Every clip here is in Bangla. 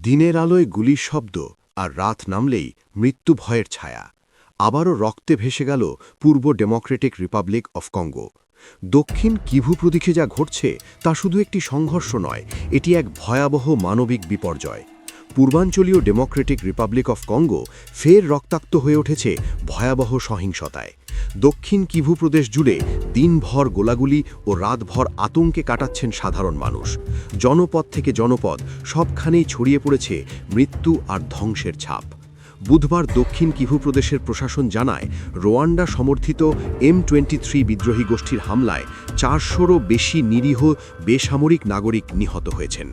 দিনের আলোয় গুলির শব্দ আর রাত নামলেই মৃত্যু ভয়ের ছায়া। আবারও রক্তে ভেসে গেল পূর্ব ডেমোক্রেটিক রিপাবলিক অফ কঙ্গো। দক্ষিণ কিভু প্রদেশে যা ঘটছে তা শুধু একটি সংঘর্ষ নয়, এটি এক ভয়াবহ মানবিক বিপর্যয়। পূর্বাঞ্চলীয় ডেমোক্রেটিক রিপাবলিক অফ কঙ্গো ফের রক্তাক্ত হয়ে উঠেছে ভয়াবহ সহিংসতায়। দক্ষিণ কিভু প্রদেশ জুড়ে দিনভর গোলাগুলি ও রাতভর আতঙ্কে কাটাচ্ছেন সাধারণ মানুষ। জনপদ থেকে জনপদ সবখানেই ছড়িয়ে পড়েছে মৃত্যু আর ধ্বংসের ছাপ। বুধবার দক্ষিণ কিভু প্রদেশের প্রশাসন জানায়, রোয়ান্ডা সমর্থিত M23 বিদ্রোহী গোষ্ঠীর হামলায় 400রও বেশি নিরীহ বেসামরিক নাগরিক নিহত হয়েছেন।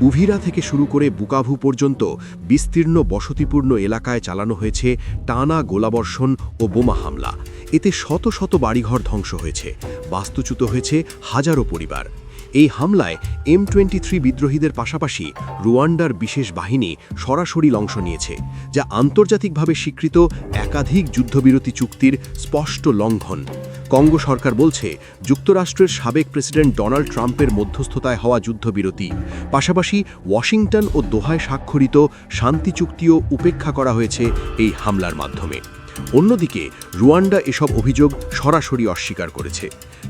উভিরা থেকে শুরু করে বুকাভু পর্যন্ত বিস্তীর্ণ বসতিপূর্ণ এলাকায় চালানো হয়েছে টানা গোলাবর্ষণ ও বোমা হামলা। এতে শত শত বাড়িঘর ধ্বংস হয়েছে, বাস্তুচ্যুত হয়েছে হাজারো পরিবার। এই হামলায় M23 বিদ্রোহীদের পাশাপাশি রুয়ান্ডার বিশেষ বাহিনী সরাসরি অংশ নিয়েছে, যা আন্তর্জাতিকভাবে স্বীকৃত একাধিক যুদ্ধবিরতি চুক্তির স্পষ্ট লঙ্ঘন। কঙ্গো সরকার বলছে, যুক্তরাষ্ট্রের সাবেক প্রেসিডেন্ট ডোনাল্ড ট্রাম্পের মধ্যস্থতায় হওয়া যুদ্ধবিরতি, পাশাপাশি ওয়াশিংটন ও দোহায় স্বাক্ষরিত শান্তি চুক্তিও উপেক্ষা করা হয়েছে এই হামলার মাধ্যমে। অন্যদিকে রুয়ান্ডা এসব অভিযোগ সরাসরি অস্বীকার করেছে।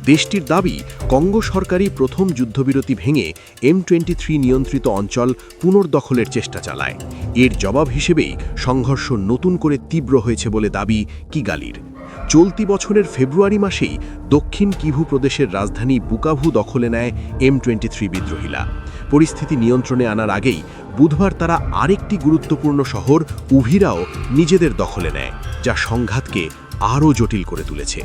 দেশটির দাবি, কঙ্গো সরকারই প্রথম যুদ্ধবিরতি ভেঙে M23 নিয়ন্ত্রিত অঞ্চল পুনর্দখলের চেষ্টা চালায়। এর জবাব হিসেবেই সংঘর্ষ নতুন করে তীব্র হয়েছে বলে দাবি কিগালির। চলতি বছরের ফেব্রুয়ারি মাসেই দক্ষিণ কিভু প্রদেশের রাজধানী বুকাভু দখলে নেয় M23 বিদ্রোহীরা। পরিস্থিতি নিয়ন্ত্রণে আনার আগেই বুধবার তারা আরেকটি গুরুত্বপূর্ণ শহর উভিরাও নিজেদের দখলে নেয়, যা সংঘাতকে আরও জটিল করে তুলেছে।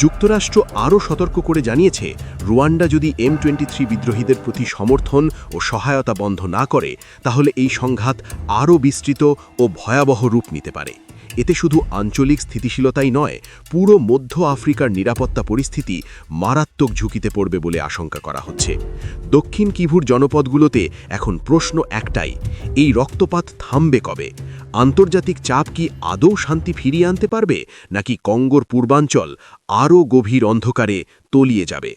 যুক্তরাষ্ট্র আরও সতর্ক করে জানিয়েছে, রুয়ান্ডা যদি M23 বিদ্রোহীদের প্রতি সমর্থন ও সহায়তা বন্ধ না করে, তাহলে এই সংঘাত আরও বিস্তৃত ও ভয়াবহ রূপ নিতে পারে। এতে শুধু আঞ্চলিক স্থিতিশীলতাই নয়, পুরো মধ্য আফ্রিকার নিরাপত্তা পরিস্থিতি মারাত্মক ঝুঁকিতে পড়বে বলে আশঙ্কা করা হচ্ছে। দক্ষিণ কিভুর জনপদগুলোতে এখন প্রশ্ন একটাই, এই রক্তপাত থামবে কবে? আন্তর্জাতিক চাপ কি আদৌ শান্তি ফিরিয়ে আনতে পারবে, নাকি কঙ্গোর পূর্বাঞ্চল আরও গভীর অন্ধকারে তলিয়ে যাবে?